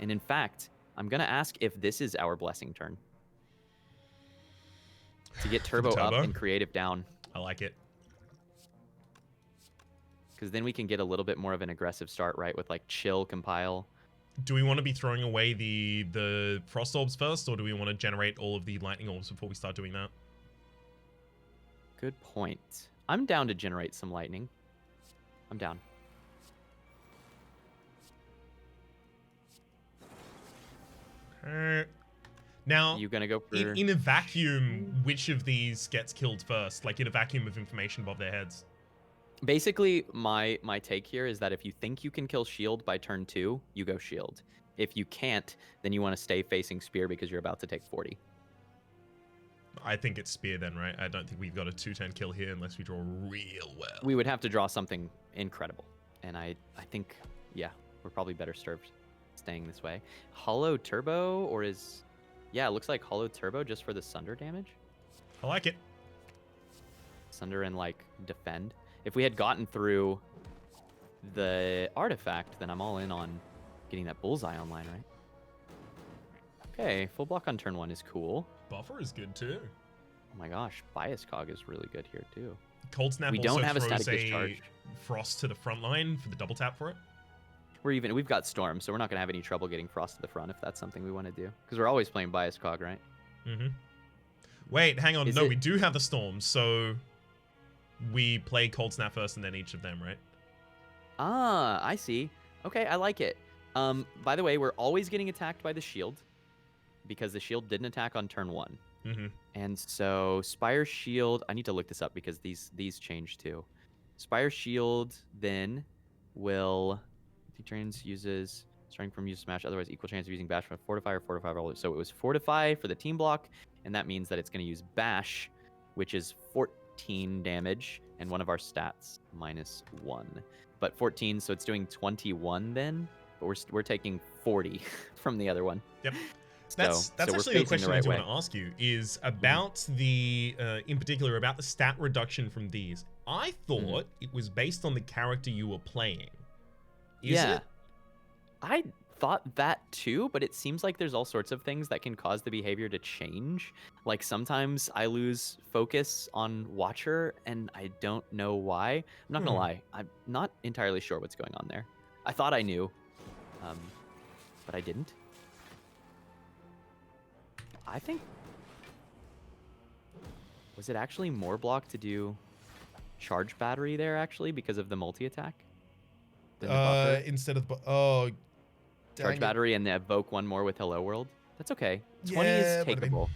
And in fact, I'm gonna ask if this is our blessing turn. To get turbo up and creative down. I like it. Because then we can get a little bit more of an aggressive start, right? With like chill, compile. Do we want to be throwing away the frost orbs first, or do we want to generate all of the lightning orbs before we start doing that? Good point. I'm down to generate some lightning. I'm down. Now, you gonna go for... in a vacuum, which of these gets killed first? Like in a vacuum of information above their heads? Basically, my take here is that if you think you can kill shield by turn 2, you go shield. If you can't, then you want to stay facing spear because you're about to take 40. I think it's spear then, right? I don't think we've got a 2-turn kill here unless we draw real well. We would have to draw something incredible. And I think, yeah, we're probably better served staying this way. Hollow turbo, or is... Yeah, it looks like hollow turbo just for the sunder damage. I like it. Sunder and, like, defend. If we had gotten through the artifact, then I'm all in on getting that bullseye online, right? Okay, full block on turn 1 is cool. Buffer is good too. Oh my gosh, bias cog is really good here too. Cold Snap we also don't have a throws static discharge. Frost to the front line for the double tap for it. We've got Storm, so we're not gonna have any trouble getting Frost to the front if that's something we want to do. Because we're always playing bias cog, right? Wait, hang on. No, we do have the Storm, so we play Cold Snap first and then each of them, right? Ah, I see. Okay, I like it. By the way, we're always getting attacked by the shield because the shield didn't attack on turn 1. And so Spire shield, I need to look this up because these change too. Spire shield then will, trains uses starting from use smash, otherwise equal chance of using bash from fortify or fortify roller. So it was fortify for the team block, and that means that it's going to use bash, which is 14 damage, and one of our stats -1. But 14, so it's doing 21 then, but we're taking 40 from the other one. Yep. That's actually a question I do want to ask you, is about the, in particular, about the stat reduction from these. I thought it was based on the character you were playing. Is it? I thought that too, but it seems like there's all sorts of things that can cause the behavior to change. Like sometimes I lose focus on Watcher, and I don't know why. I'm not gonna lie, I'm not entirely sure what's going on there. I thought I knew, but I didn't. I think... Was it actually more block to do charge battery there, actually, because of the multi-attack? Instead of... Oh, charge battery and evoke one more with Hello World? That's okay. 20 is takeable.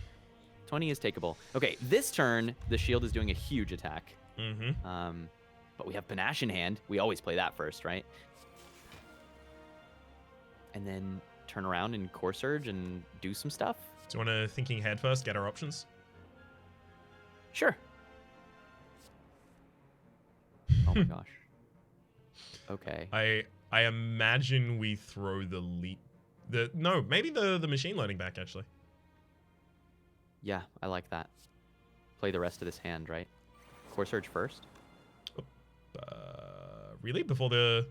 20 is takeable. Okay, this turn, the shield is doing a huge attack. But we have Panache in hand. We always play that first, right? And then turn around and Core Surge and do some stuff. Do you want to thinking ahead first, get our options? Sure. Oh my gosh. Okay. I imagine we throw the leap. No, maybe the machine learning back, actually. Yeah, I like that. Play the rest of this hand, right? Core Surge first? Really? Before the...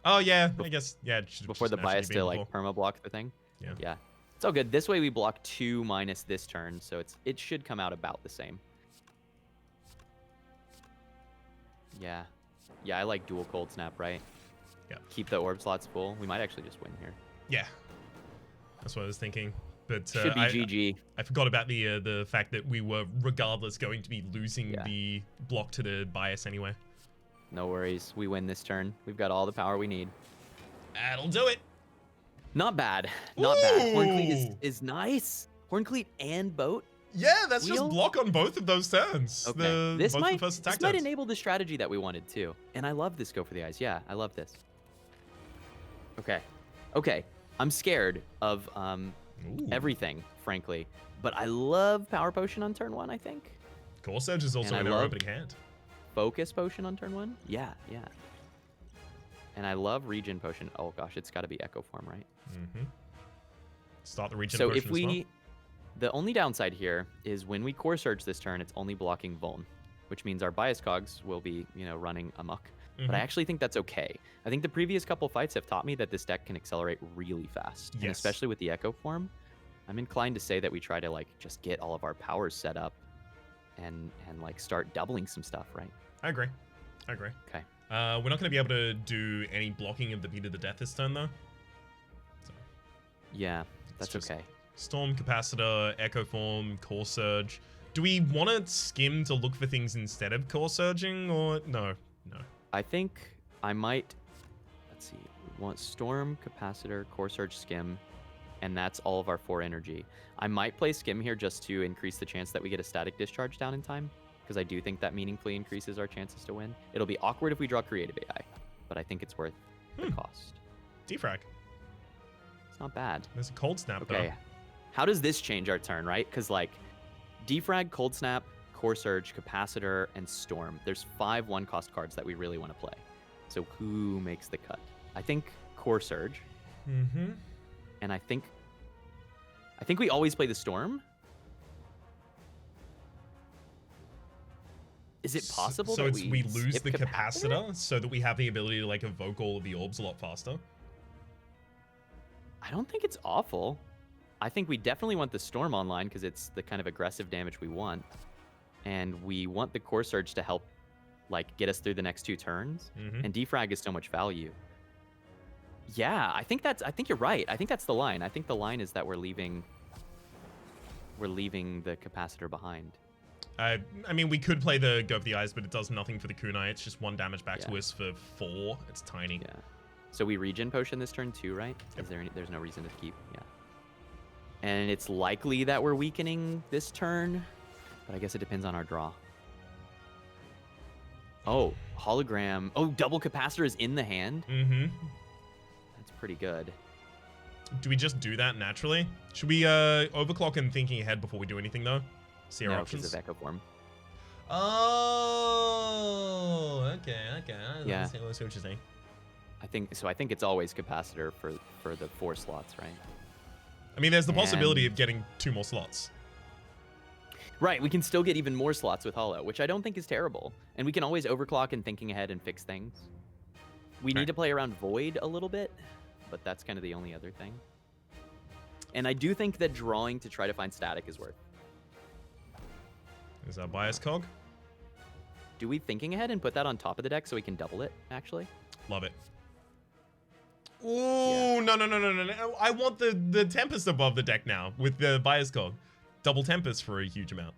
Oh, yeah, I guess. Yeah. Before the bias to, like, perma-block the thing? Yeah. Yeah. It's all good. This way we block 2 minus this turn, so it should come out about the same. Yeah. Yeah, I like dual Cold Snap, right? Yeah. Keep the orb slots full. We might actually just win here. Yeah. That's what I was thinking. But should be GG. I forgot about the fact that we were regardless going to be losing the block to the bias anyway. No worries. We win this turn. We've got all the power we need. That'll do it. Not bad. Not bad. Horncleat is nice. Horncleat and boat. Yeah, that's just block on both of those turns. Okay. This might enable the strategy that we wanted too. And I love this Go for the Eyes. Yeah, I love this. Okay. Okay. I'm scared of everything, frankly. But I love Power Potion on turn 1, I think. Core Surge is also And in I our love- opening hand. Focus Potion on turn 1? Yeah, yeah. And I love Regen Potion. Oh gosh, it's got to be Echo Form, right? Mm-hmm. Start the Regen So Potion if as we... well. The only downside here is when we Core Surge this turn, it's only blocking Vuln, which means our Bias Cogs will be, running amok. But I actually think that's okay. I think the previous couple fights have taught me that this deck can accelerate really fast. And Yes. especially with the Echo Form, I'm inclined to say that we try to just get all of our powers set up and start doubling some stuff, right? I agree. Okay. We're not going to be able to do any blocking of the Beat of the Death this turn, though. So, Yeah, that's just- okay. Storm, Capacitor, Echo Form, Core Surge. Do we want to skim to look for things instead of Core Surging, or no? No. I think I might, let's see, we want Storm, Capacitor, Core Surge, Skim, and that's all of our 4 energy. I might play Skim here just to increase the chance that we get a Static Discharge down in time, because I do think that meaningfully increases our chances to win. It'll be awkward if we draw Creative AI, but I think it's worth the cost. Defrag. It's not bad. There's a Cold Snap, Okay, how does this change our turn, right? Because Defrag, Cold Snap, Core Surge, Capacitor, and Storm. There's 5 1-cost cards that we really want to play. So who makes the cut? I think Core Surge. though. Mm-hmm. And I think we always play the Storm. Is it possible So that it's we lose skip the capacitor so that we have the ability to evoke all of the orbs a lot faster? I don't think it's awful. I think we definitely want the Storm online because it's the kind of aggressive damage we want. And we want the Core Surge to help get us through the next 2 turns. Mm-hmm. And defrag is so much value. Yeah, I think you're right. I think that's the line. I think the line is that we're leaving the capacitor behind. I mean, we could play the Go for the Eyes, but it does nothing for the kunai. It's just 1 damage back to Yeah. us for 4. It's tiny. Yeah. So we regen potion this turn too, right? Yep. There's no reason to keep. Yeah. And it's likely that we're weakening this turn, but I guess it depends on our draw. Oh, hologram. Oh, double capacitor is in the hand. Mm-hmm. That's pretty good. Do we just do that naturally? Should we overclock and thinking ahead before we do anything, though? See our No, options? because of Echo Form. Oh, okay. Yeah. I see what you're saying. I think it's always capacitor for the 4 slots, right? I mean, there's the possibility And- of getting 2 more slots. Right, we can still get even more slots with Hollow, which I don't think is terrible. And we can always overclock and thinking ahead and fix things. We Okay. need to play around Void a little bit, but that's kind of the only other thing. And I do think that drawing to try to find static is worth. Is our bias cog? Do we thinking ahead and put that on top of the deck so we can double it, actually? Love it. Ooh, no. I want the Tempest above the deck now with the bias cog. Double Tempest for a huge amount.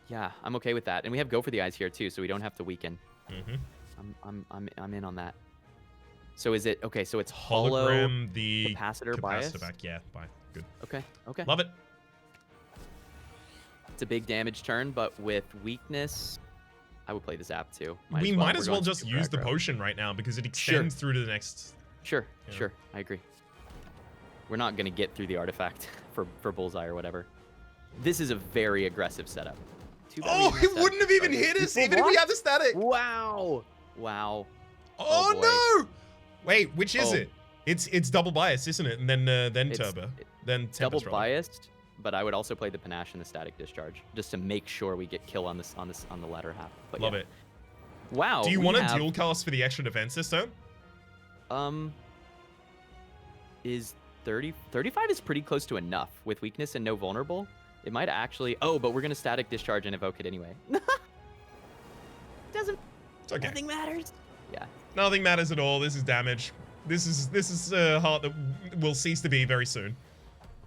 Yeah, I'm okay with that. And we have Go for the Eyes here too, so we don't have to weaken. Mm-hmm. I'm in on that. So is it okay? So it's Hollow, Hologram, the capacitor bias? back. Yeah, bye. Good. Okay. Love it. It's a big damage turn, but with weakness, I would play the Zap too. We might as We're well going just super use the aggro. potion right now because it extends through to the next. Sure, Yeah. sure. I agree. We're not going to get through the artifact for Bullseye or whatever. This is a very aggressive setup. Too bad we Oh, didn't have it static wouldn't have even discharge. hit us You even if we full had the static. block? Wow. Oh, Oh, no! Wait, which is Oh. it? It's double bias, isn't it? And then It's- turbo, then Tempest Double Relic. biased, but I would also play the Panache and the Static Discharge just to make sure we get kill on the latter half. But Love yeah. it. Wow. Do you we want to have, dual cast for the extra defense this turn? Is 35 is pretty close to enough with weakness and no vulnerable. It might actually. Oh, but we're gonna Static Discharge and evoke it anyway. Doesn't. It's okay. Nothing matters. Yeah. Nothing matters at all. This is damage. This is a heart that will cease to be very soon.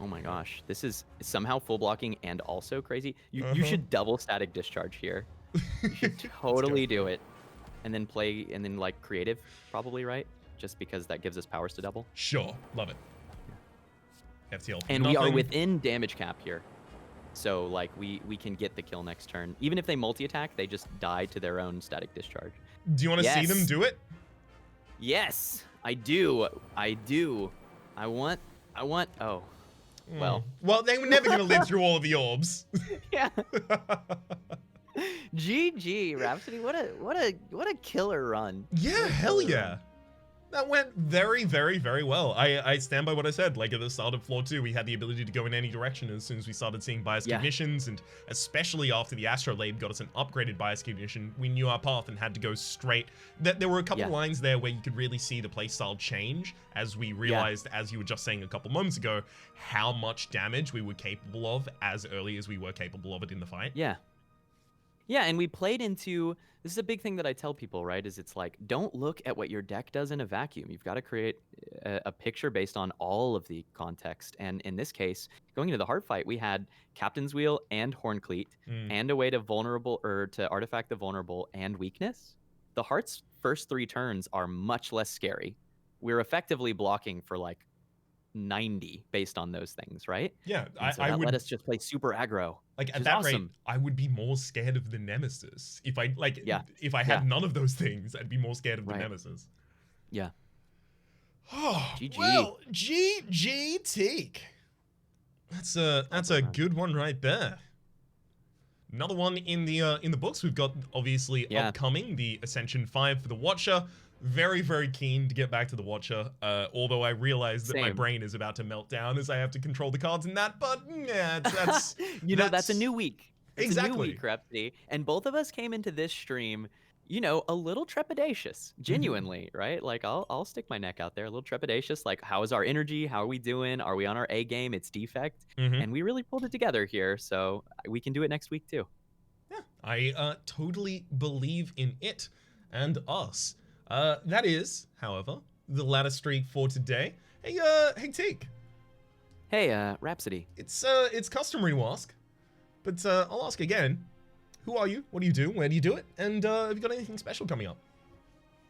Oh my gosh, this is somehow full blocking and also crazy. You Uh-huh. should double Static Discharge here. You should totally do it, and then play like creative, probably, right? Just because that gives us powers to double. Sure, love it. FTL. And we are nothing. within damage cap here. So like we can get the kill next turn. Even if they multi-attack, they just die to their own Static Discharge. Do you want to see them Yes. do it? Yes, I do. I want oh. Well. Well, they were never going to live through all of the orbs. Yeah. GG, Rhapsody. What a killer run. Yeah, hell yeah. That went very, very, very well. I stand by what I said. Like at the start of Floor 2, we had the ability to go in any direction as soon as we started seeing bias cognitions, and especially after the Astrolabe got us an upgraded bias cognition, we knew our path and had to go straight. There were a couple lines there where you could really see the playstyle change as we realized, as you were just saying a couple moments ago, how much damage we were capable of as early as we were capable of it in the fight. Yeah. Yeah, and we played into, this is a big thing that I tell people, right, is it's like, don't look at what your deck does in a vacuum. You've got to create a picture based on all of the context. And in this case, going into the heart fight, we had Captain's Wheel and Horncleat and a way to to artifact the vulnerable and weakness. The heart's first 3 turns are much less scary. We're effectively blocking for like 90 based on those things, right? Yeah, I would let us just play super aggro. Like at that rate, I would be more scared of the Nemesis. If I if I had none of those things, I'd be more scared of the Nemesis. Yeah. Oh, GG. well, GG Teak. That's a good one right there. Another one in the books. We've got obviously upcoming the Ascension 5 for the Watcher. Very, very keen to get back to the Watcher, although I realize that my brain is about to melt down as I have to control the cards in that, but yeah, that's... that's a new week. It's exactly. a new week, Rhapsody. And both of us came into this stream, a little trepidatious, genuinely, right? Like, I'll stick my neck out there, a little trepidatious, like, how is our energy? How are we doing? Are we on our A game? It's defect. And we really pulled it together here, so we can do it next week, too. Yeah, I totally believe in it and us. That is, however, the ladder streak for today. Hey Teak. Hey, Rhapsody. It's customary to ask, but I'll ask again. Who are you? What do you do? Where do you do it? And have you got anything special coming up?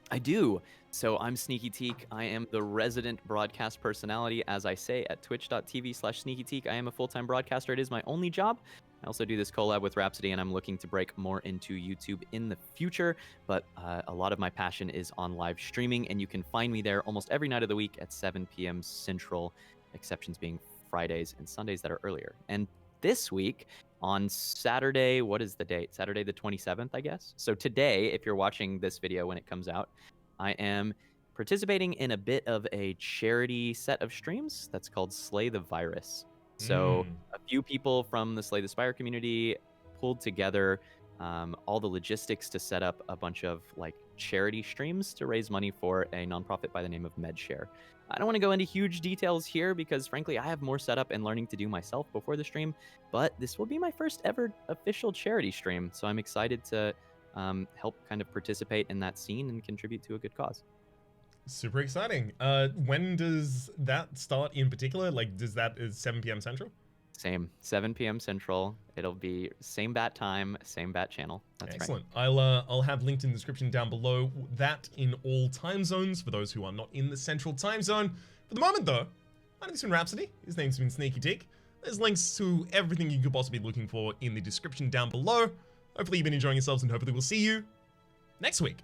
I do. So I'm sneakyteak. I am the resident broadcast personality, as I say, at twitch.tv/sneakyteak. I am a full-time broadcaster. It is my only job. I also do this collab with Rhapsody, and I'm looking to break more into YouTube in the future, but a lot of my passion is on live streaming, and you can find me there almost every night of the week at 7 p.m. Central, exceptions being Fridays and Sundays that are earlier. And this week, on Saturday, what is the date? Saturday the 27th, I guess? So today, if you're watching this video when it comes out, I am participating in a bit of a charity set of streams that's called Slay the Virus. So a few people from the Slay the Spire community pulled together all the logistics to set up a bunch of like charity streams to raise money for a nonprofit by the name of MedShare. I don't want to go into huge details here because frankly, I have more setup and learning to do myself before the stream, but this will be my first ever official charity stream. So I'm excited to help kind of participate in that scene and contribute to a good cause. Super exciting. When does that start in particular? Like, is 7 p.m. Central? Same, 7 p.m. Central. It'll be same bat time, same bat channel. That's excellent. Right. I'll have linked in the description down below that in all time zones for those who are not in the central time zone. For the moment, though, my name's been Rhapsody. His name's been sneakyteak. There's links to everything you could possibly be looking for in the description down below. Hopefully, you've been enjoying yourselves, and hopefully, we'll see you next week.